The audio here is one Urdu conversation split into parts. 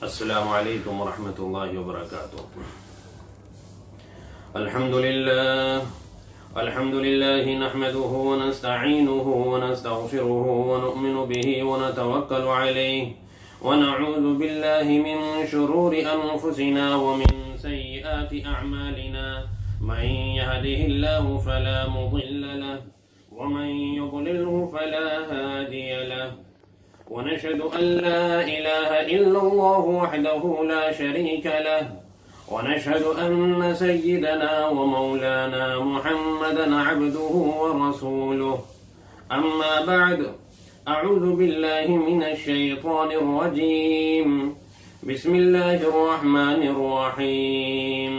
السلام علیکم ورحمۃ اللہ وبرکاتہ۔ الحمد للہ نحمده ونستعینه ونستغفره ونؤمن به ونتوکل علیہ ونعوذ باللہ من شرور انفسنا ومن سیئات اعمالنا، من يهده الله فلا مضل له ومن يضلله فلا هادي له، ونشهد أن لا إله إلا الله وحده لا شريك له، ونشهد أن سيدنا ومولانا محمدا عبده ورسوله. أما بعد، أعوذ بالله من الشيطان الرجيم، بسم الله الرحمن الرحيم.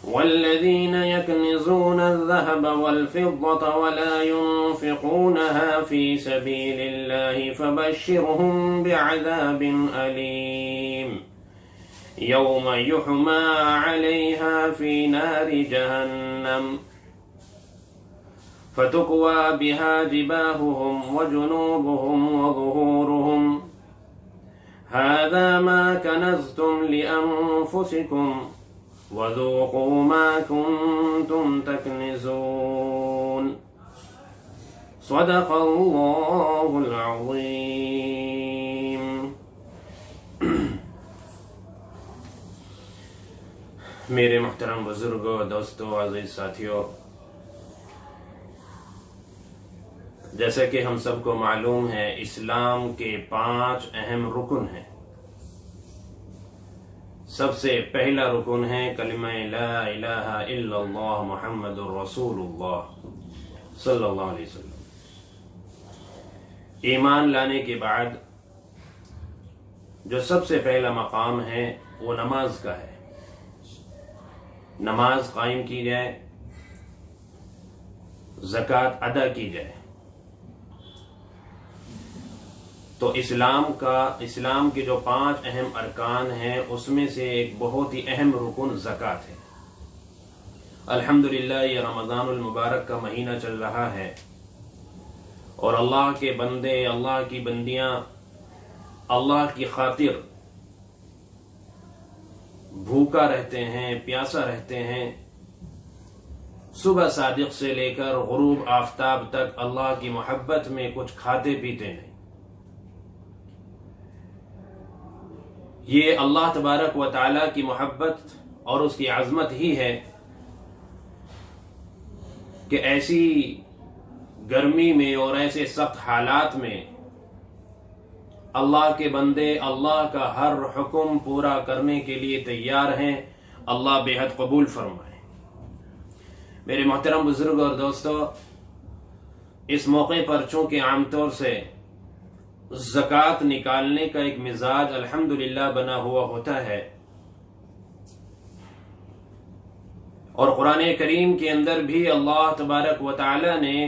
والذين يكنزون الذهب والفضة ولا ينفقونها في سبيل الله فبشرهم بعذاب أليم، يوم يحمى عليها في نار جهنم فتكوى بها جباههم وجنوبهم وظهورهم، هذا ما كنزتم لأنفسكم وذوقوا ما كنتم تكنزون. صدق اللہ العظیم. میرے محترم بزرگوں، دوستوں، عزیز ساتھیوں، جیسا کہ ہم سب کو معلوم ہے، اسلام کے 5 اہم رکن ہیں. سب سے پہلا رکن ہے کلمہ لا الہ الا اللہ محمد الرسول اللہ صلی اللہ علیہ وسلم. ایمان لانے کے بعد جو سب سے پہلا مقام ہے وہ نماز کا ہے. نماز قائم کی جائے، زکوٰۃ ادا کی جائے. تو اسلام کے جو 5 اہم ارکان ہیں اس میں سے ایک بہت ہی اہم رکن زکوٰۃ ہے. الحمدللہ یہ رمضان المبارک کا مہینہ چل رہا ہے اور اللہ کے بندے، اللہ کی بندیاں اللہ کی خاطر بھوکا رہتے ہیں، پیاسا رہتے ہیں. صبح صادق سے لے کر غروب آفتاب تک اللہ کی محبت میں کچھ کھاتے پیتے نہیں. یہ اللہ تبارک و تعالی کی محبت اور اس کی عظمت ہی ہے کہ ایسی گرمی میں اور ایسے سخت حالات میں اللہ کے بندے اللہ کا ہر حکم پورا کرنے کے لیے تیار ہیں. اللہ بے حد قبول فرمائے. میرے محترم بزرگ اور دوستو، اس موقع پر چونکہ عام طور سے زکوٰۃ نکالنے کا ایک مزاج الحمدللہ بنا ہوا ہوتا ہے، اور قرآن کریم کے اندر بھی اللہ تبارک و تعالی نے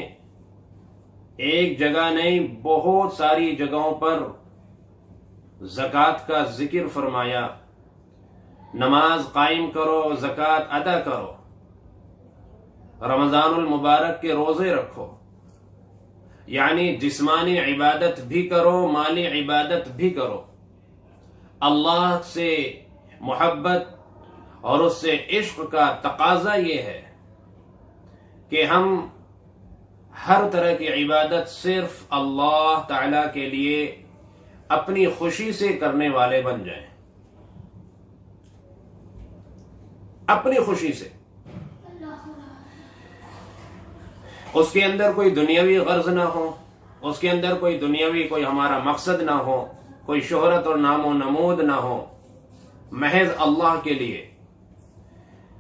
ایک جگہ نہیں بہت ساری جگہوں پر زکوٰۃ کا ذکر فرمایا. نماز قائم کرو، زکوٰۃ ادا کرو، رمضان المبارک کے روزے رکھو، یعنی جسمانی عبادت بھی کرو، مالی عبادت بھی کرو. اللہ سے محبت اور اس سے عشق کا تقاضا یہ ہے کہ ہم ہر طرح کی عبادت صرف اللہ تعالی کے لیے اپنی خوشی سے کرنے والے بن جائیں. اپنی خوشی سے، اس کے اندر کوئی دنیاوی غرض نہ ہو، اس کے اندر کوئی دنیاوی کوئی ہمارا مقصد نہ ہو، کوئی شہرت اور نام و نمود نہ ہو، محض اللہ کے لیے.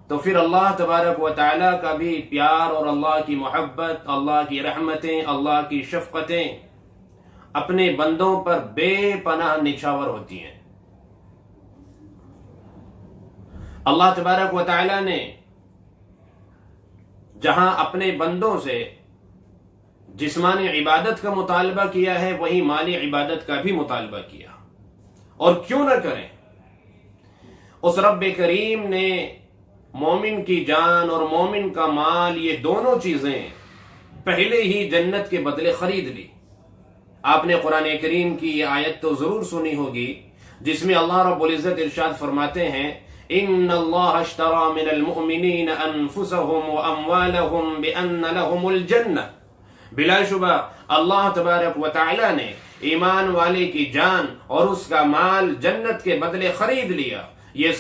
تو پھر اللہ تبارک و تعالی کا بھی پیار اور اللہ کی محبت، اللہ کی رحمتیں، اللہ کی شفقتیں اپنے بندوں پر بے پناہ نچھاور ہوتی ہیں. اللہ تبارک و تعالی نے جہاں اپنے بندوں سے جسمانی عبادت کا مطالبہ کیا ہے، وہی مالی عبادت کا بھی مطالبہ کیا. اور کیوں نہ کریں؟ اس رب کریم نے مومن کی جان اور مومن کا مال، یہ دونوں چیزیں پہلے ہی جنت کے بدلے خرید لی. آپ نے قرآن کریم کی یہ آیت تو ضرور سنی ہوگی، جس میں اللہ رب العزت ارشاد فرماتے ہیں ان اللہ اشترى من المؤمنین انفسهم واموالهم بان لهم الجنہ، بلا شبہ اللہ تبارک و تعالی نے ایمان والے کی جان اور اس کا مال جنت کے بدلے خرید لیا۔ یہ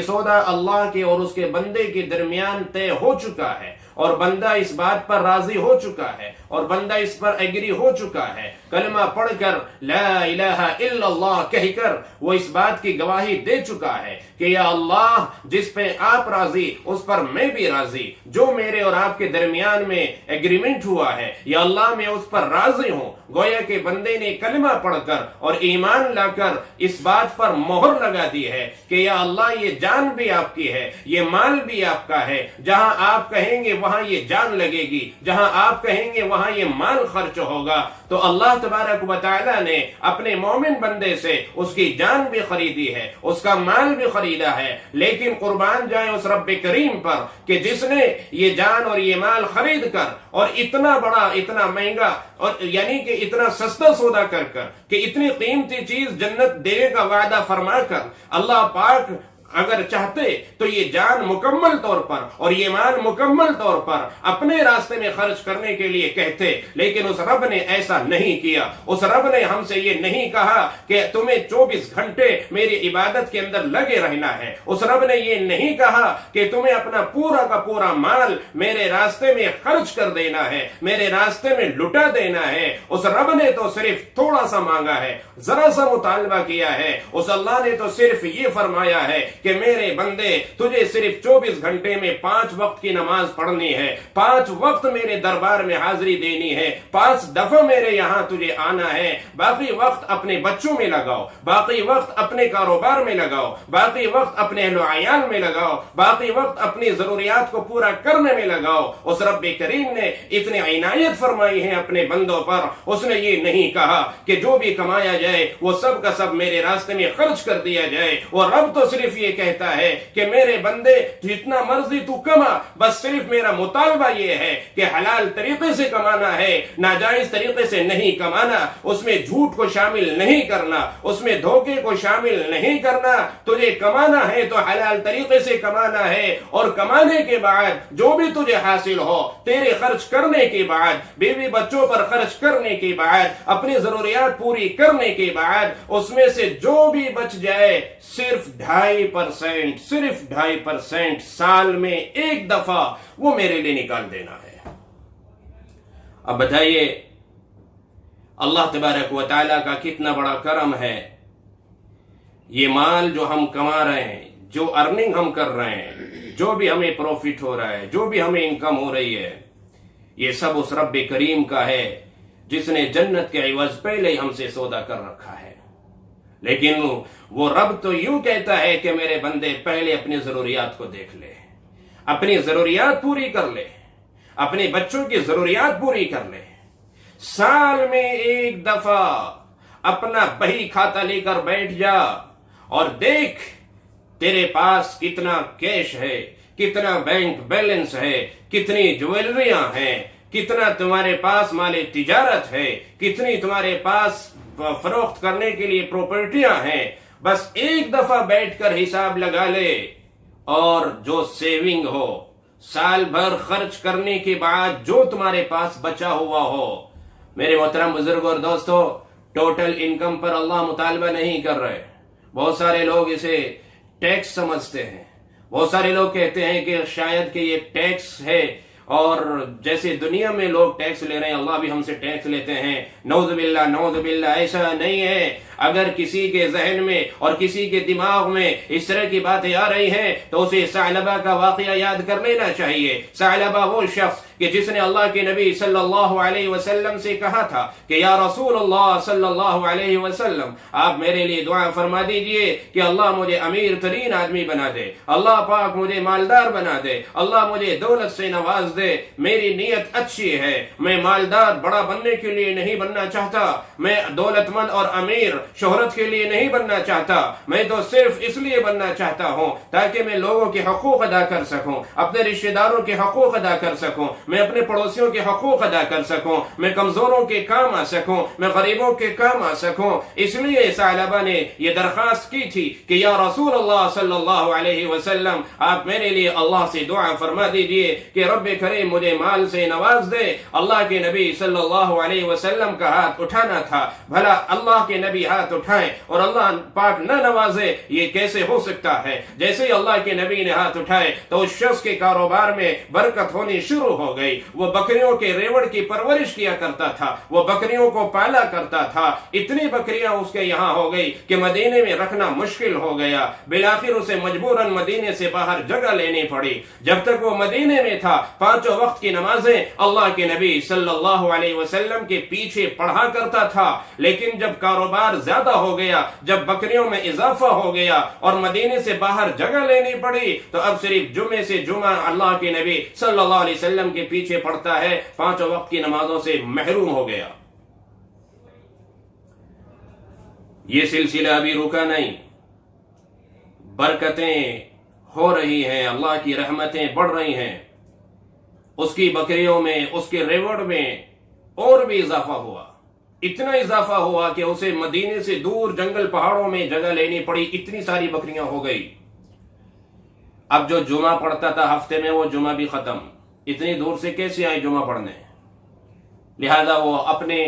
سودا اللہ کے اور اس کے بندے کے درمیان طے ہو چکا ہے، اور بندہ اس بات پر راضی ہو چکا ہے، اور بندہ اس پر ایگری ہو چکا ہے۔ کلمہ پڑھ کر لا الہ الا اللہ کہہ کر وہ اس بات کی گواہی دے چکا ہے کہ یا اللہ جس پہ آپ راضی اس پر میں بھی راضی، جو میرے اور آپ کے درمیان میں ایگریمنٹ ہوا ہے یا اللہ میں اس پر راضی ہوں۔ گویا کہ بندے نے کلمہ پڑھ کر اور ایمان لا کر اس بات پر مہر لگا دی ہے کہ یا اللہ یہ جان بھی آپ کی ہے، یہ مال بھی آپ کا ہے، جہاں آپ کہیں گے وہاں یہ جان لگے گی، جہاں آپ کہیں گے وہاں یہ مال خرچ ہوگا۔ تو اللہ تبارک و تعالی نے اپنے مومن بندے سے اس کی جان بھی خریدی ہے، اس کا مال بھی خریدا ہے، لیکن قربان جائیں اس رب کریم پر کہ جس نے یہ جان اور یہ مال خرید کر اور اتنا بڑا، اتنا مہنگا، اور یعنی کہ اتنا سستا سودا کر کہ اتنی قیمتی چیز جنت دینے کا وعدہ فرما کر اللہ پاک اگر چاہتے تو یہ جان مکمل طور پر اور یہ مال مکمل طور پر اپنے راستے میں خرچ کرنے کے لیے کہتے، لیکن اس رب نے ایسا نہیں کیا۔ اس رب نے ہم سے یہ نہیں کہا کہ تمہیں 24 گھنٹے میری عبادت کے اندر لگے رہنا ہے۔ اس رب نے یہ نہیں کہا کہ تمہیں اپنا پورا کا پورا مال میرے راستے میں خرچ کر دینا ہے، میرے راستے میں لٹا دینا ہے۔ اس رب نے تو صرف تھوڑا سا مانگا ہے، ذرا سا مطالبہ کیا ہے۔ اس اللہ نے تو صرف یہ فرمایا ہے کہ میرے بندے تجھے صرف 24 گھنٹے میں 5 وقت کی نماز پڑھنی ہے، 5 وقت میرے دربار میں حاضری دینی ہے، 5 دفعہ میرے یہاں تجھے آنا ہے۔ باقی وقت اپنے بچوں میں لگاؤ، باقی وقت اپنے کاروبار میں لگاؤ، باقی وقت اپنے اہل و عیال میں لگاؤ، باقی وقت اپنی ضروریات کو پورا کرنے میں لگاؤ۔ اس رب کریم نے اتنی عنایت فرمائی ہے اپنے بندوں پر۔ اس نے یہ نہیں کہا کہ جو بھی کمایا جائے وہ سب کا سب میرے راستے میں خرچ کر دیا جائے۔ اور رب تو صرف یہ کہتا ہے کہ میرے بندے جتنا مرضی تو کما، بس صرف میرا مطالبہ یہ ہے کہ حلال طریقے سے کمانا ہے، ناجائز طریقے سے نہیں کمانا، اس میں جھوٹ کو شامل نہیں کرنا، اس میں دھوکے کو شامل نہیں کرنا۔ تجھے کمانا ہے تو حلال طریقے سے کمانا ہے، اور کمانے کے بعد جو بھی تجھے حاصل ہو، تیرے خرچ کرنے کے بعد، بیوی بچوں پر خرچ کرنے کے بعد، اپنی ضروریات پوری کرنے کے بعد، اس میں سے جو بھی بچ جائے صرف 2.5% سال میں ایک دفعہ وہ میرے لیے نکال دینا ہے۔ اب بتائیے اللہ تبارک و تعالیٰ کا کتنا بڑا کرم ہے۔ یہ مال جو ہم کما رہے ہیں، جو ارننگ ہم کر رہے ہیں، جو بھی ہمیں پروفٹ ہو رہا ہے، جو بھی ہمیں انکم ہو رہی ہے، یہ سب اس رب کریم کا ہے جس نے جنت کے عوض پہلے ہی ہم سے سودا کر رکھا ہے۔ لیکن وہ رب تو یوں کہتا ہے کہ میرے بندے پہلے اپنی ضروریات کو دیکھ لے، اپنی ضروریات پوری کر لے، اپنے بچوں کی ضروریات پوری کر لے۔ سال میں ایک دفعہ اپنا بہی کھاتا لے کر بیٹھ جا اور دیکھ تیرے پاس کتنا کیش ہے، کتنا بینک بیلنس ہے، کتنی جویلریاں ہیں، کتنا تمہارے پاس مال تجارت ہے، کتنی تمہارے پاس فروخت کرنے کے لیے پراپرٹیاں ہیں۔ بس ایک دفعہ بیٹھ کر حساب لگا لے، اور جو سیونگ ہو، سال بھر خرچ کرنے کے بعد جو تمہارے پاس بچا ہوا ہو۔ میرے محترم بزرگ اور دوستو، ٹوٹل انکم پر اللہ مطالبہ نہیں کر رہے۔ بہت سارے لوگ اسے ٹیکس سمجھتے ہیں، بہت سارے لوگ کہتے ہیں کہ شاید کہ یہ ٹیکس ہے، اور جیسے دنیا میں لوگ ٹیکس لے رہے ہیں اللہ بھی ہم سے ٹیکس لیتے ہیں۔ نعوذ باللہ، نعوذ باللہ، ایسا نہیں ہے۔ اگر کسی کے ذہن میں اور کسی کے دماغ میں اس طرح کی باتیں آ رہی ہیں تو اسے ثعلبہ کا واقعہ یاد کر لینا چاہیے۔ ثعلبہ وہ شخص کہ جس نے اللہ کے نبی صلی اللہ علیہ وسلم سے کہا تھا کہ یا رسول اللہ صلی اللہ علیہ وسلم، آپ میرے لیے دعا فرما دیجئے کہ اللہ مجھے امیر ترین آدمی بنا دے، اللہ پاک مجھے مالدار بنا دے، اللہ مجھے دولت سے نواز دے۔ میری نیت اچھی ہے، میں مالدار بڑا بننے کے لیے نہیں بننا چاہتا، میں دولت مند اور امیر شہرت کے لیے نہیں بننا چاہتا، میں تو صرف اس لیے بننا چاہتا ہوں تاکہ میں لوگوں کے حقوق ادا کر سکوں، اپنے رشتہ داروں کے حقوق ادا کر سکوں، میں اپنے پڑوسیوں کے حقوق ادا کر سکوں، میں کمزوروں کے کام آ سکوں، میں غریبوں کے کام آ سکوں۔ اس لیے ثعلبہ نے یہ درخواست کی تھی کہ یا رسول اللہ صلی اللہ علیہ وسلم، آپ میرے لیے اللہ سے دعا فرما دیجئے کہ رب کریم مجھے مال سے نواز دے۔ اللہ کے نبی صلی اللہ علیہ وسلم کا ہاتھ اٹھانا تھا، بھلا اللہ کے نبی ہاتھ اٹھائیں اور اللہ پاک نہ نوازے، یہ کیسے ہو سکتا ہے؟ جیسے ہی اللہ کے نبی نے ہاتھ اٹھائے تو اس شخص کے کاروبار میں برکت ہونی شروع ہو گئی۔ وہ بکریوں کے ریوڑ کی پرورش کیا کرتا تھا، وہ بکریوں کو پالا کرتا تھا، اتنی بکریاں اس کے یہاں ہو گئی کہ مدینے میں رکھنا مشکل ہو گیا۔ بالآخر اسے مجبوراً مدینے سے باہر جگہ لینی پڑی۔ جب تک وہ مدینے میں تھا پانچوں وقت کی نمازیں اللہ کے نبی صلی اللہ علیہ وسلم کے پیچھے پڑھا کرتا تھا، لیکن جب کاروبار زیادہ ہو گیا، جب بکریوں میں اضافہ ہو گیا اور مدینے سے باہر جگہ لینی پڑی، تو اب صرف جمعے سے جمعہ اللہ کے نبی صلی اللہ علیہ وسلم کے پیچھے پڑھتا ہے، پانچوں وقت کی نمازوں سے محروم ہو گیا۔ یہ سلسلہ ابھی رکا نہیں، برکتیں ہو رہی ہیں، اللہ کی رحمتیں بڑھ رہی ہیں، اس کی بکریوں میں، اس کے ریوڑ میں اور بھی اضافہ ہوا، اتنا اضافہ ہوا کہ اسے مدینے سے دور جنگل پہاڑوں میں جگہ لینی پڑی، اتنی ساری بکریاں ہو گئی۔ اب جو جمعہ پڑھتا تھا ہفتے میں وہ جمعہ بھی ختم، اتنی دور سے کیسے آئے جمعہ پڑھنے؟ لہذا وہ اپنے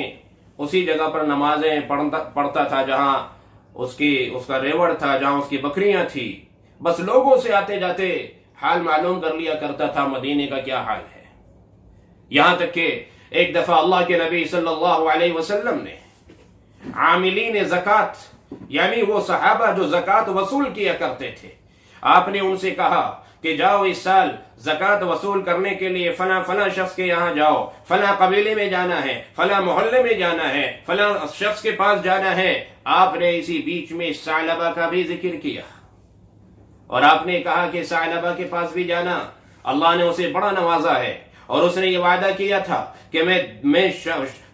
اسی جگہ پر نمازیں پڑھتا تھا جہاں اس کا ریوڑ تھا، جہاں اس کی بکریاں تھی، بس لوگوں سے آتے جاتے حال معلوم کر لیا کرتا تھا مدینے کا کیا حال ہے۔ یہاں تک کہ ایک دفعہ اللہ کے نبی صلی اللہ علیہ وسلم نے عاملین زکوٰۃ، یعنی وہ صحابہ جو زکوٰۃ وصول کیا کرتے تھے، آپ نے ان سے کہا کہ جاؤ اس سال زکوٰۃ وصول کرنے کے لیے فلاں شخص کے یہاں جاؤ، فلاں قبیلے میں جانا ہے، فلاں محلے میں جانا ہے، فلاں شخص کے پاس جانا ہے۔ آپ نے اسی بیچ میں ثعلبہ کا بھی ذکر کیا اور آپ نے کہا کہ ثعلبہ کے پاس بھی جانا، اللہ نے اسے بڑا نوازا ہے اور اس نے یہ وعدہ کیا تھا کہ میں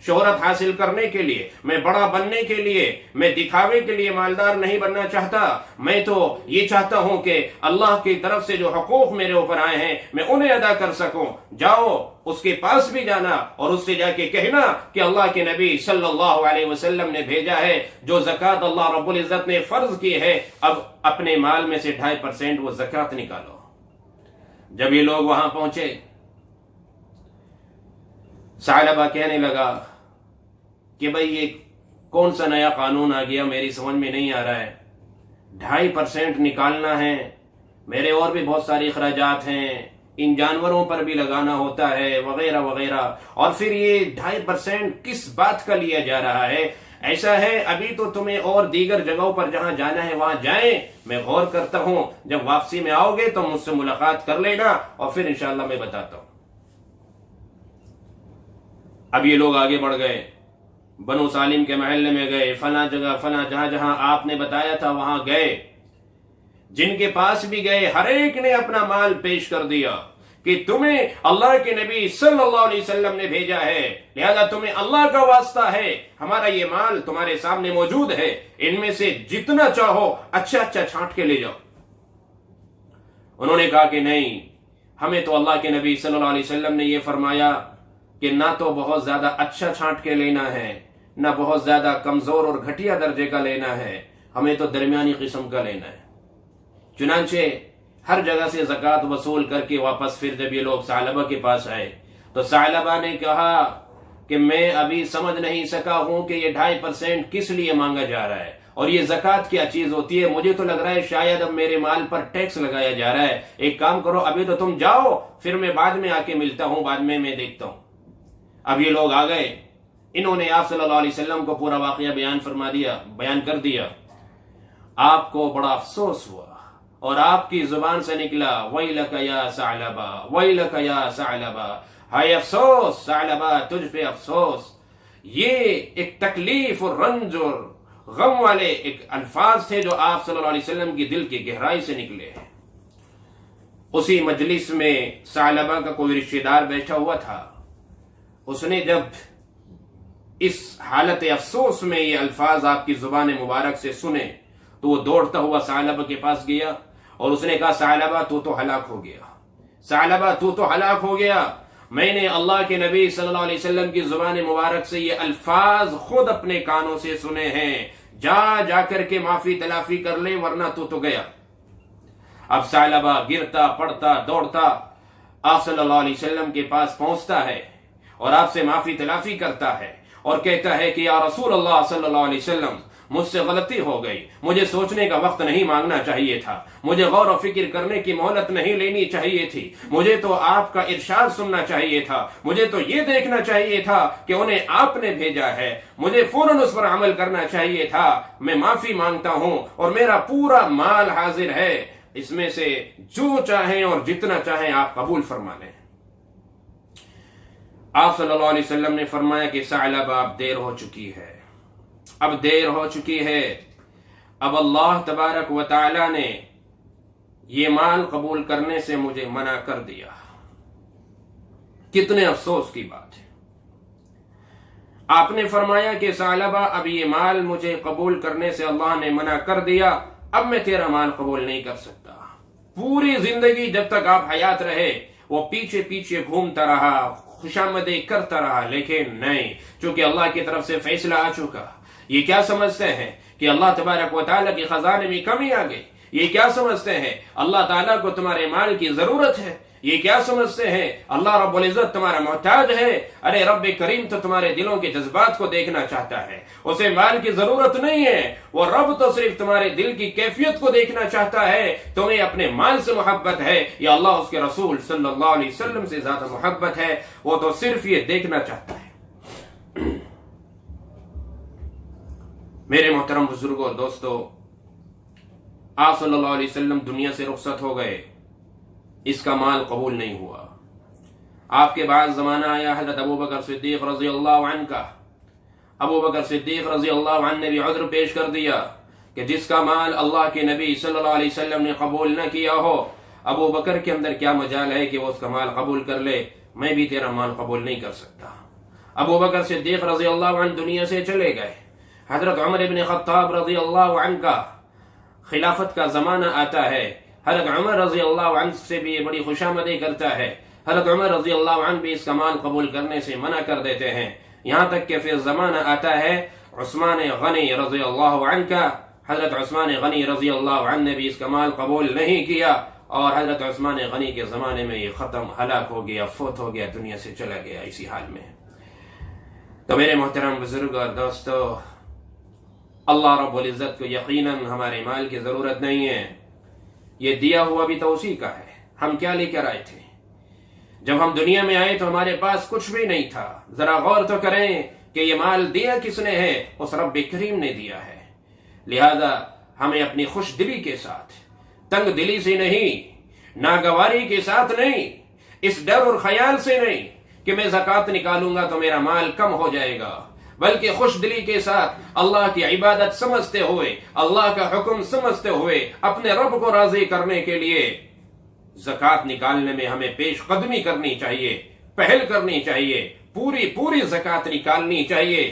شہرت حاصل کرنے کے لیے، میں بڑا بننے کے لیے، میں دکھاوے کے لیے مالدار نہیں بننا چاہتا، میں تو یہ چاہتا ہوں کہ اللہ کی طرف سے جو حقوق میرے اوپر آئے ہیں میں انہیں ادا کر سکوں۔ جاؤ اس کے پاس بھی جانا اور اس سے جا کے کہنا کہ اللہ کے نبی صلی اللہ علیہ وسلم نے بھیجا ہے، جو زکوٰۃ اللہ رب العزت نے فرض کی ہے، اب اپنے مال میں سے 2.5% وہ زکوٰۃ نکالو۔ جب یہ لوگ وہاں پہنچے، ثعلبہ کہنے لگا کہ بھئی یہ کون سا نیا قانون آ گیا، میری سمجھ میں نہیں آ رہا ہے، 2.5% نکالنا ہے، میرے اور بھی بہت ساری اخراجات ہیں، ان جانوروں پر بھی لگانا ہوتا ہے وغیرہ وغیرہ، اور پھر یہ 2.5% کس بات کا لیا جا رہا ہے؟ ایسا ہے ابھی تو تمہیں اور دیگر جگہوں پر جہاں جانا ہے وہاں جائیں، میں غور کرتا ہوں، جب واپسی میں آؤ گے تو مجھ سے ملاقات کر لینا اور پھر انشاءاللہ میں بتاتا ہوں۔ اب یہ لوگ آگے بڑھ گئے، بنو سالم کے محلے میں گئے، فلاں جگہ فلاں جہاں آپ نے بتایا تھا وہاں گئے، جن کے پاس بھی گئے ہر ایک نے اپنا مال پیش کر دیا کہ تمہیں اللہ کے نبی صلی اللہ علیہ وسلم نے بھیجا ہے، لہذا تمہیں اللہ کا واسطہ ہے، ہمارا یہ مال تمہارے سامنے موجود ہے، ان میں سے جتنا چاہو اچھا چھانٹ کے لے جاؤ۔ انہوں نے کہا کہ نہیں، ہمیں تو اللہ کے نبی صلی اللہ علیہ وسلم نے یہ فرمایا کہ نہ تو بہت زیادہ اچھا چھانٹ کے لینا ہے، نہ بہت زیادہ کمزور اور گھٹیا درجے کا لینا ہے، ہمیں تو درمیانی قسم کا لینا ہے۔ چنانچہ ہر جگہ سے زکوٰۃ وصول کر کے واپس پھر جب یہ لوگ ثعلبہ کے پاس آئے تو ثعلبہ نے کہا کہ میں ابھی سمجھ نہیں سکا ہوں کہ یہ 2.5% کس لیے مانگا جا رہا ہے اور یہ زکوٰۃ کیا چیز ہوتی ہے، مجھے تو لگ رہا ہے شاید اب میرے مال پر ٹیکس لگایا جا رہا ہے۔ ایک کام کرو، ابھی تو تم جاؤ، پھر میں بعد میں آ کے ملتا ہوں، بعد میں دیکھتا ہوں۔ اب یہ لوگ آ گئے، انہوں نے آپ صلی اللہ علیہ وسلم کو پورا واقعہ بیان کر دیا۔ آپ کو بڑا افسوس ہوا اور آپ کی زبان سے نکلا ویلک یا ثعلبہ، ویلک یا ثعلبہ، ہائے افسوس ثعلبہ، تجھ پہ افسوس۔ یہ ایک تکلیف اور رنج اور غم والے ایک الفاظ تھے جو آپ صلی اللہ علیہ وسلم کی دل کی گہرائی سے نکلے ہیں۔ اسی مجلس میں ثعلبہ کا کوئی رشتہ دار بیٹھا ہوا تھا، اس نے جب اس حالت افسوس میں یہ الفاظ آپ کی زبان مبارک سے سنے تو وہ دوڑتا ہوا ثعلبہ کے پاس گیا اور اس نے کہا ثعلبہ تو ہلاک ہو گیا، ثعلبہ تو ہلاک ہو گیا، میں نے اللہ کے نبی صلی اللہ علیہ وسلم کی زبان مبارک سے یہ الفاظ خود اپنے کانوں سے سنے ہیں، جا کر کے معافی تلافی کر لے ورنہ تو گیا۔ اب ثعلبہ گرتا پڑتا دوڑتا آپ صلی اللہ علیہ وسلم کے پاس پہنچتا ہے اور آپ سے معافی تلافی کرتا ہے اور کہتا ہے کہ یا رسول اللہ صلی اللہ علیہ وسلم، مجھ سے غلطی ہو گئی، مجھے سوچنے کا وقت نہیں مانگنا چاہیے تھا، مجھے غور و فکر کرنے کی مہلت نہیں لینی چاہیے تھی، مجھے تو آپ کا ارشاد سننا چاہیے تھا، مجھے تو یہ دیکھنا چاہیے تھا کہ انہیں آپ نے بھیجا ہے، مجھے فوراً اس پر عمل کرنا چاہیے تھا، میں معافی مانگتا ہوں اور میرا پورا مال حاضر ہے، اس میں سے جو چاہیں اور جتنا چاہیں آپ قبول فرما لیں۔ آپ صلی اللہ علیہ وسلم نے فرمایا کہ ثعلبہ اب دیر ہو چکی ہے، اب دیر ہو چکی ہے، اب اللہ تبارک و تعالی نے یہ مال قبول کرنے سے مجھے منع کر دیا۔ کتنے افسوس کی بات ہے۔ آپ نے فرمایا کہ ثعلبہ اب یہ مال مجھے قبول کرنے سے اللہ نے منع کر دیا، اب میں تیرا مال قبول نہیں کر سکتا۔ پوری زندگی جب تک آپ حیات رہے وہ پیچھے پیچھے گھومتا رہا، خوشامدیں کرتا رہا، لیکن نہیں، چونکہ اللہ کی طرف سے فیصلہ آ چکا۔ یہ کیا سمجھتے ہیں کہ اللہ تبارک و تعالیٰ کے خزانے میں کمی آ گئی؟ یہ کیا سمجھتے ہیں اللہ تعالیٰ کو تمہارے مال کی ضرورت ہے؟ یہ کیا سمجھتے ہیں اللہ رب العزت تمہارا محتاج ہے؟ ارے رب کریم تو تمہارے دلوں کے جذبات کو دیکھنا چاہتا ہے، اسے مال کی ضرورت نہیں ہے، وہ رب تو صرف تمہارے دل کی کیفیت کو دیکھنا چاہتا ہے۔ تمہیں اپنے مال سے محبت ہے یا اللہ اس کے رسول صلی اللہ علیہ وسلم سے زیادہ محبت ہے؟ وہ تو صرف یہ دیکھنا چاہتا ہے۔ میرے محترم بزرگوں اور دوستو، آپ صلی اللہ علیہ وسلم دنیا سے رخصت ہو گئے، اس کا مال قبول نہیں ہوا۔ آپ کے بعد زمانہ آیا حضرت ابوبکر صدیق رضی اللہ عنہ کا۔ ابوبکر صدیق رضی اللہ عنہ نے بھی عذر پیش کر دیا کہ جس کا مال اللہ کے نبی صلی اللہ علیہ وسلم نے قبول نہ کیا ہو، ابوبکر کے اندر کیا مجال ہے کہ وہ اس کا مال قبول کر لے؟ میں بھی تیرا مال قبول نہیں کر سکتا۔ ابوبکر صدیق رضی اللہ عنہ دنیا سے چلے گئے۔ حضرت عمر ابن خطاب رضی اللہ عنہ کا خلافت کا زمانہ آتا ہے۔ حضرت عمر رضی اللہ عنہ سے بھی یہ بڑی خوشامدی کرتا ہے، حضرت عمر رضی اللہ عنہ بھی اس کا مال قبول کرنے سے منع کر دیتے ہیں، یہاں تک کہ پھر زمانہ آتا ہے عثمان غنی رضی اللہ عنہ کا۔ حضرت عثمان غنی رضی اللہ عنہ نے بھی اس کا مال قبول نہیں کیا اور حضرت عثمان غنی کے زمانے میں یہ ختم، ہلاک ہو گیا، فوت ہو گیا، دنیا سے چلا گیا اسی حال میں۔ تو میرے محترم بزرگ اور دوستو، اللہ رب العزت کو یقیناً ہمارے مال کی ضرورت نہیں ہے، یہ دیا ہوا بھی تو اسی کا ہے۔ ہم کیا لے کر آئے تھے؟ جب ہم دنیا میں آئے تو ہمارے پاس کچھ بھی نہیں تھا۔ ذرا غور تو کریں کہ یہ مال دیا کس نے ہے؟ اس رب کریم نے دیا ہے۔ لہذا ہمیں اپنی خوش دلی کے ساتھ، تنگ دلی سے نہیں، ناگواری کے ساتھ نہیں، اس ڈر اور خیال سے نہیں کہ میں زکوٰۃ نکالوں گا تو میرا مال کم ہو جائے گا، بلکہ خوش دلی کے ساتھ اللہ کی عبادت سمجھتے ہوئے، اللہ کا حکم سمجھتے ہوئے، اپنے رب کو راضی کرنے کے لیے زکوٰۃ نکالنے میں ہمیں پیش قدمی کرنی چاہیے، پہل کرنی چاہیے، پوری زکوٰۃ نکالنی چاہیے،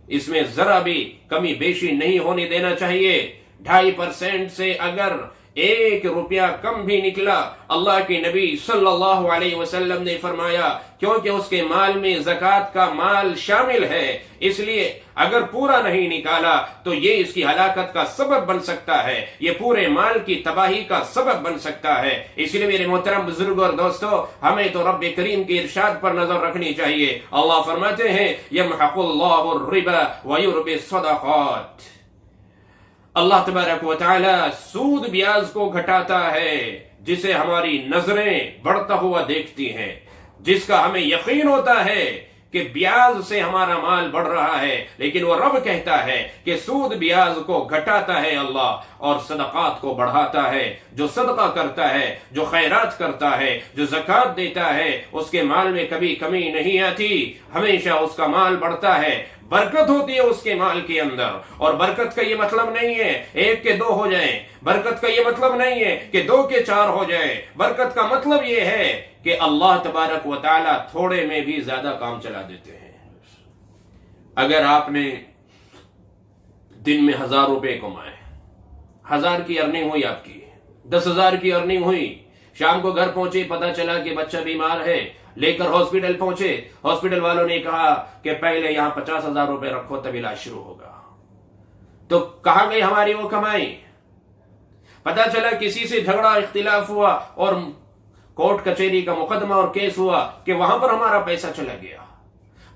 اس میں ذرا بھی کمی بیشی نہیں ہونے دینا چاہیے۔ 2.5% سے اگر 1 روپیہ کم بھی نکلا، اللہ کے نبی صلی اللہ علیہ وسلم نے فرمایا کیونکہ اس کے مال میں زکوٰۃ کا مال شامل ہے، اس لیے اگر پورا نہیں نکالا تو یہ اس کی ہلاکت کا سبب بن سکتا ہے، یہ پورے مال کی تباہی کا سبب بن سکتا ہے۔ اس لیے میرے محترم بزرگوں اور دوستو، ہمیں تو رب کریم کے ارشاد پر نظر رکھنی چاہیے۔ اللہ فرماتے ہیں یمحق اللہ الربا ویربی الصدقات، اللہ تبارک و تعالی سود بیاج کو گھٹاتا ہے، جسے ہماری نظریں بڑھتا ہوا دیکھتی ہیں، جس کا ہمیں یقین ہوتا ہے کہ بیاج سے ہمارا مال بڑھ رہا ہے، لیکن وہ رب کہتا ہے کہ سود بیاج کو گھٹاتا ہے اللہ، اور صدقات کو بڑھاتا ہے۔ جو صدقہ کرتا ہے، جو خیرات کرتا ہے، جو زکوٰۃ دیتا ہے، اس کے مال میں کبھی کمی نہیں آتی، ہمیشہ اس کا مال بڑھتا ہے، برکت ہوتی ہے اس کے مال کے اندر۔ اور برکت کا یہ مطلب نہیں ہے 1 کے 2 ہو جائیں، برکت کا یہ مطلب نہیں ہے کہ 2 کے 4 ہو جائیں، برکت کا مطلب یہ ہے کہ اللہ تبارک و تعالی تھوڑے میں بھی زیادہ کام چلا دیتے ہیں۔ اگر آپ نے دن میں 1000 روپے کمائے، 1000 کی ارننگ ہوئی، آپ کی 10,000 کی ارننگ ہوئی، شام کو گھر پہنچے، پتا چلا کہ بچہ بیمار ہے، لے کر ہاسپٹل پہنچے، ہاسپٹل والوں نے کہا کہ پہلے یہاں 50,000 روپے رکھو تب علاج شروع ہوگا۔ تو کہاں گئی ہماری وہ کمائی؟ پتا چلا کسی سے جھگڑا اختلاف ہوا اور کورٹ کچہری کا مقدمہ اور کیس ہوا کہ وہاں پر ہمارا پیسہ چلا گیا،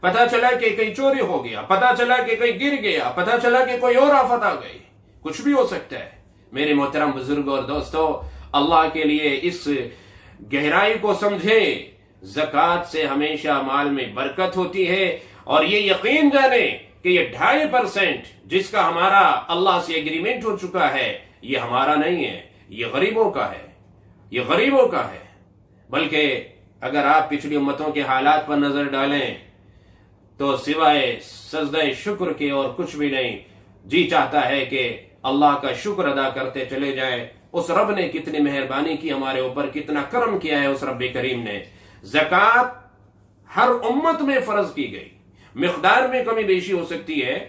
پتا چلا کہ کہیں چوری ہو گیا، پتا چلا کہ کہیں گر گیا، پتا چلا کہ کوئی اور آفت آ گئی، کچھ بھی ہو سکتا ہے۔ میرے محترم بزرگوں اور دوستو، اللہ کے لیے اس گہرائی کو سمجھے، زکوٰۃ سے ہمیشہ مال میں برکت ہوتی ہے، اور یہ یقین جانے کہ یہ 2.5% جس کا ہمارا اللہ سے ایگریمنٹ ہو چکا ہے، یہ ہمارا نہیں ہے، یہ غریبوں کا ہے، یہ غریبوں کا ہے۔ بلکہ اگر آپ پچھلی امتوں کے حالات پر نظر ڈالیں تو سوائے سجدہ شکر کے اور کچھ بھی نہیں۔ جی چاہتا ہے کہ اللہ کا شکر ادا کرتے چلے جائیں، اس رب نے کتنی مہربانی کی ہمارے اوپر، کتنا کرم کیا ہے اس رب کریم نے۔ زکوٰۃ ہر امت میں فرض کی گئی، مقدار میں کمی بیشی ہو سکتی ہے،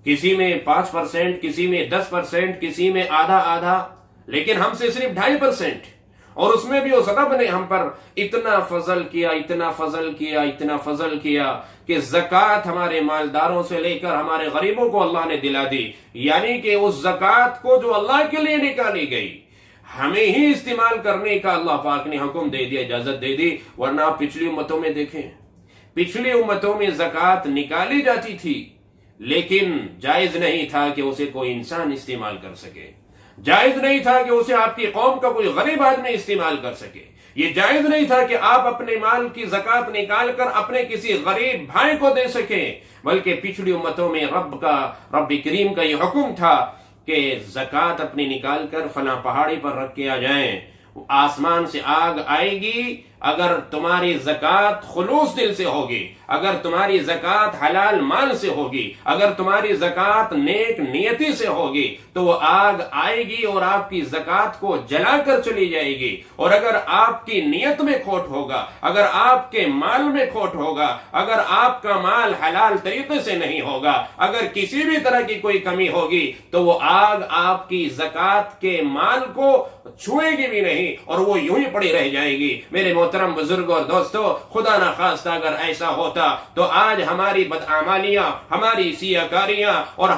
کسی میں 5%، کسی میں 10%، کسی میں آدھا، لیکن ہم سے صرف 2.5%، اور اس میں بھی اس رب نے ہم پر اتنا فضل کیا، اتنا فضل کیا، اتنا فضل کیا کہ زکوٰۃ ہمارے مالداروں سے لے کر ہمارے غریبوں کو اللہ نے دلا دی۔ یعنی کہ اس زکوٰۃ کو جو اللہ کے لیے نکالی گئی، ہمیں ہی استعمال کرنے کا اللہ پاک نے حکم دے دیا، اجازت دے دی۔ ورنہ آپ پچھلی امتوں میں دیکھیں، پچھلی امتوں میں زکوٰۃ نکالی جاتی تھی، لیکن جائز نہیں تھا کہ اسے کوئی انسان استعمال کر سکے، جائز نہیں تھا کہ اسے آپ کی قوم کا کوئی غریب آدمی استعمال کر سکے، یہ جائز نہیں تھا کہ آپ اپنے مال کی زکوٰۃ نکال کر اپنے کسی غریب بھائی کو دے سکیں، بلکہ پچھلی امتوں میں رب کریم کا یہ حکم تھا کہ زکوٰۃ اپنی نکال کر فلاں پہاڑی پر رکھ کے آ جائیں، آسمان سے آگ آئے گی اگر تمہاری زکوٰۃ خلوص دل سے ہوگی، اگر تمہاری زکوٰۃ حلال مال سے ہوگی، اگر تمہاری زکوٰۃ نیک نیتی سے ہوگی تو وہ آگ آئے گی اور آپ کی زکوٰۃ کو جلا کر چلی جائے گی۔ اور اگر آپ کی نیت میں کھوٹ ہوگا، اگر آپ کے مال میں کھوٹ ہوگا، اگر آپ کا مال حلال طریقے سے نہیں ہوگا، اگر کسی بھی طرح کی کوئی کمی ہوگی تو وہ آگ آپ کی زکوٰۃ کے مال کو چھوئے گی بھی نہیں اور وہ یوں ہی پڑی رہ جائے گی۔ میرے محترم بزرگوں اور دوستو، خدا نہ خواستہ اگر ایسا ہوتا تو آج ہماری بدعمالیاں، ہماری سیاکاریاں اور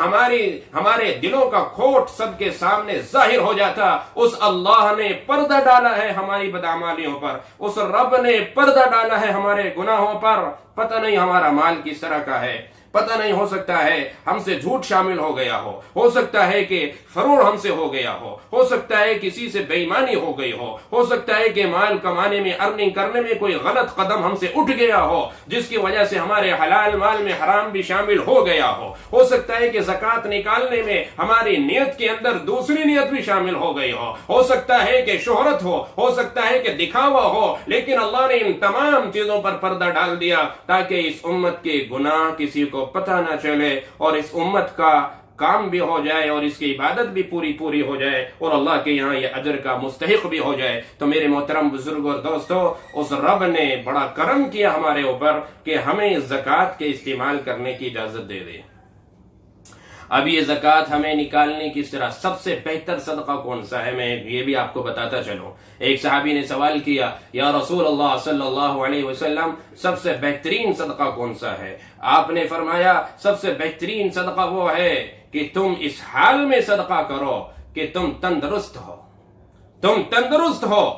ہمارے دلوں کا کھوٹ سب کے سامنے ظاہر ہو جاتا۔ اس اللہ نے پردہ ڈالا ہے ہماری بدعمالیوں پر، اس رب نے پردہ ڈالا ہے ہمارے گناہوں پر۔ پتہ نہیں ہمارا مال کس طرح کا ہے، پتہ نہیں، ہو سکتا ہے ہم سے جھوٹ شامل ہو گیا ہو سکتا ہے کہ فروڑ ہم سے ہو گیا ہو سکتا ہے کسی سے بے ایمانی ہو گئی ہو سکتا ہے کہ مال کمانے میں، ارننگ کرنے میں کوئی غلط قدم ہم سے اٹھ گیا ہو جس کی وجہ سے ہمارے حلال مال میں حرام بھی شامل ہو گیا ہو سکتا ہے کہ زکوٰۃ نکالنے میں ہماری نیت کے اندر دوسری نیت بھی شامل ہو گئی ہو سکتا ہے کہ شہرت ہو سکتا ہے کہ دکھاوا ہو، لیکن اللہ نے ان تمام چیزوں پر پردہ ڈال دیا تاکہ اس امت کے گناہ کسی کو پتہ نہ چلے اور اس امت کا کام بھی ہو جائے اور اس کی عبادت بھی پوری ہو جائے اور اللہ کے یہاں یہ اجر کا مستحق بھی ہو جائے۔ تو میرے محترم بزرگوں اور دوستو، اس رب نے بڑا کرم کیا ہمارے اوپر کہ ہمیں زکوٰۃ کے استعمال کرنے کی اجازت دے دے۔ اب یہ زکوٰۃ ہمیں نکالنے کی طرح سب سے بہتر صدقہ کون سا ہے، میں یہ بھی آپ کو بتاتا چلوں۔ ایک صحابی نے سوال کیا، یا رسول اللہ صلی اللہ علیہ وسلم، سب سے بہترین صدقہ کون سا ہے؟ آپ نے فرمایا سب سے بہترین صدقہ وہ ہے کہ تم اس حال میں صدقہ کرو کہ تم تندرست ہو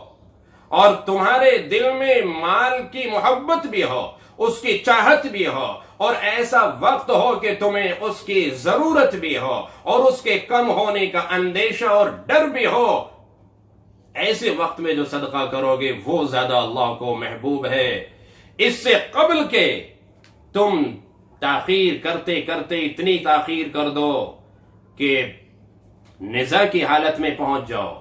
اور تمہارے دل میں مال کی محبت بھی ہو، اس کی چاہت بھی ہو، اور ایسا وقت ہو کہ تمہیں اس کی ضرورت بھی ہو اور اس کے کم ہونے کا اندیشہ اور ڈر بھی ہو۔ ایسے وقت میں جو صدقہ کرو گے وہ زیادہ اللہ کو محبوب ہے۔ اس سے قبل کہ تم تاخیر کرتے اتنی تاخیر کر دو کہ نزا کی حالت میں پہنچ جاؤ،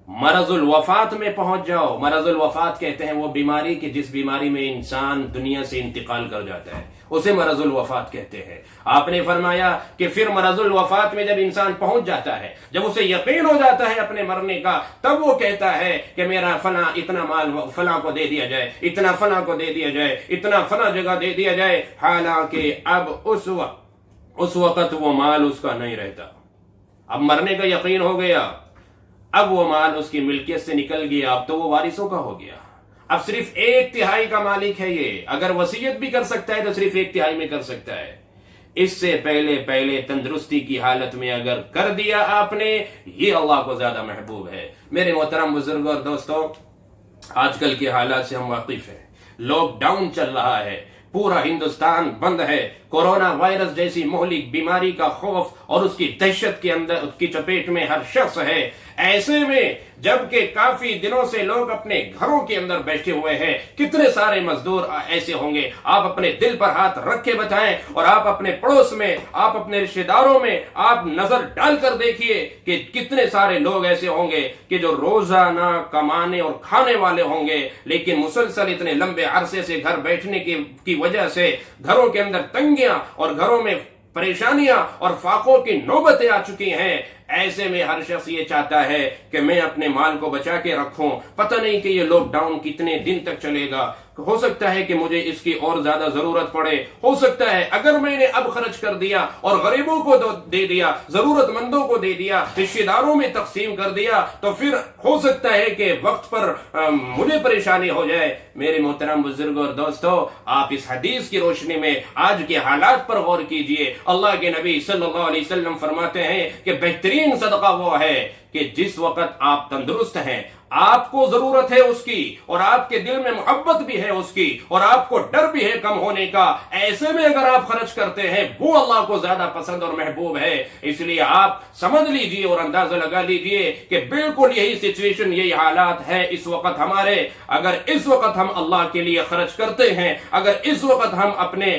مرض الوفات میں پہنچ جاؤ۔ مرض الوفات کہتے ہیں وہ بیماری کہ جس بیماری میں انسان دنیا سے انتقال کر جاتا ہے، اسے مرض الوفات کہتے ہیں۔ آپ نے فرمایا کہ پھر مرض الوفات میں جب انسان پہنچ جاتا ہے، جب اسے یقین ہو جاتا ہے اپنے مرنے کا، تب وہ کہتا ہے کہ میرا فلاں اتنا مال فلاں کو دے دیا جائے، اتنا فلاں کو دے دیا جائے، اتنا فلاں جگہ دے دیا جائے، حالانکہ اب اس وقت وہ مال اس کا نہیں رہتا۔ اب مرنے کا یقین ہو گیا، اب وہ مال اس کی ملکیت سے نکل گیا، اب تو وہ وارثوں کا ہو گیا، اب صرف 1/3 کا مالک ہے یہ، اگر وصیت بھی کر سکتا ہے تو صرف 1/3 میں کر سکتا ہے۔ اس سے پہلے تندرستی کی حالت میں اگر کر دیا آپ نے، یہ اللہ کو زیادہ محبوب ہے۔ میرے محترم بزرگوں اور دوستوں، آج کل کے حالات سے ہم واقف ہیں، لاک ڈاؤن چل رہا ہے، پورا ہندوستان بند ہے، کورونا وائرس جیسی مہلک بیماری کا خوف اور اس کی دہشت کے اندر اس کی چپیٹ میں ہر شخص ہے۔ ایسے میں جبکہ کافی دنوں سے لوگ اپنے گھروں کے اندر بیٹھے ہوئے ہیں، کتنے سارے مزدور ایسے ہوں گے، آپ اپنے دل پر ہاتھ رکھ کے بتائیں، اور آپ اپنے پڑوس میں، آپ اپنے رشتہ داروں میں آپ نظر ڈال کر دیکھیے کہ کتنے سارے لوگ ایسے ہوں گے کہ جو روزانہ کمانے اور کھانے والے ہوں گے، لیکن مسلسل اتنے لمبے عرصے سے گھر بیٹھنے کی وجہ سے گھروں کے اندر تنگیاں اور گھروں میں پریشانیاں اور فاقوں کی نوبتیں آ چکی ہیں۔ ایسے میں ہر شخص یہ چاہتا ہے کہ میں اپنے مال کو بچا کے رکھوں، پتہ نہیں کہ یہ لاک ڈاؤن کتنے دن تک چلے گا، ہو سکتا ہے کہ مجھے اس کی اور زیادہ ضرورت پڑے، ہو سکتا ہے اگر میں نے اب خرچ کر دیا اور غریبوں کو دے دیا، ضرورت مندوں کو دے دیا، رشتہ داروں میں تقسیم کر دیا، تو پھر ہو سکتا ہے کہ وقت پر مجھے پریشانی ہو جائے۔ میرے محترم بزرگوں اور دوستو، آپ اس حدیث کی روشنی میں آج کے حالات پر غور کیجئے۔ اللہ کے نبی صلی اللہ علیہ وسلم فرماتے ہیں کہ بہترین صدقہ وہ ہے کہ جس وقت آپ تندرست ہیں، آپ کو ضرورت ہے اس کی، اور آپ کے دل میں محبت بھی ہے اس کی، اور آپ کو ڈر بھی ہے کم ہونے کا، ایسے میں اگر آپ خرچ کرتے ہیں، وہ اللہ کو زیادہ پسند اور محبوب ہے۔ اس لیے آپ سمجھ لیجئے اور اندازہ لگا لیجئے کہ بالکل یہی سچویشن، یہی حالات ہے اس وقت ہمارے۔ اگر اس وقت ہم اللہ کے لیے خرچ کرتے ہیں، اگر اس وقت ہم اپنے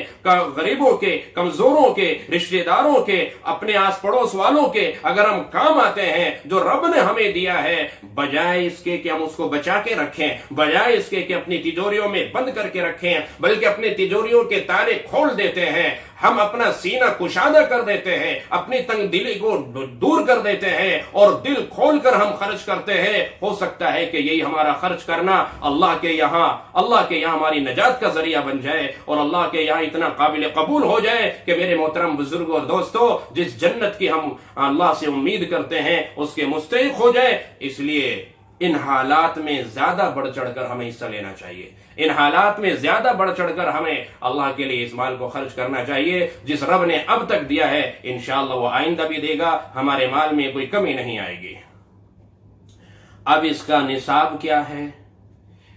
غریبوں کے، کمزوروں کے، رشتہ داروں کے، اپنے آس پڑوس والوں کے اگر ہم کام آتے ہیں جو رب نے ہمیں دیا ہے، بجائے اس کے کہ ہم اس کو بچا کے رکھیں، بجائے اس کے کہ اپنی تجوریوں میں بند کر کے رکھیں، بلکہ اپنی تجوریوں کے تالے کھول دیتے ہیں، ہم اپنا سینہ کشادہ کر دیتے ہیں، اپنی تنگ دلی کو دور کر دیتے ہیں اور دل کھول کر ہم خرچ کرتے ہیں، ہو سکتا ہے کہ یہی ہمارا خرچ کرنا اللہ کے یہاں ہماری نجات کا ذریعہ بن جائے، اور اللہ کے یہاں اتنا قابل قبول ہو جائے کہ میرے محترم بزرگوں اور دوستو، جس جنت کی ہم اللہ سے امید کرتے ہیں اس کے مستحق ہو جائے۔ اس لیے ان حالات میں زیادہ بڑھ چڑھ کر ہمیں حصہ لینا چاہیے، ان حالات میں زیادہ بڑھ چڑھ کر ہمیں اللہ کے لیے اس مال کو خرچ کرنا چاہیے۔ جس رب نے اب تک دیا ہے انشاءاللہ وہ آئندہ بھی دے گا، ہمارے مال میں کوئی کمی نہیں آئے گی۔ اب اس کا نصاب کیا ہے،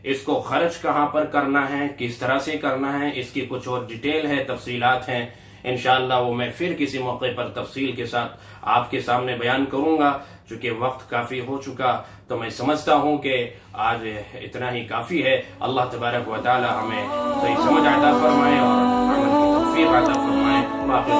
اس کو خرچ کہاں پر کرنا ہے، کس طرح سے کرنا ہے، اس کی کچھ اور ڈیٹیل ہے، تفصیلات ہیں، انشاءاللہ وہ میں پھر کسی موقع پر تفصیل کے ساتھ آپ کے سامنے بیان کروں گا۔ چونکہ وقت کافی ہو چکا تو میں سمجھتا ہوں کہ آج اتنا ہی کافی ہے۔ اللہ تبارک و تعالی ہمیں صحیح سمجھ عطا فرمائے اور عمل کی توفیق عطا فرمائے۔ باقی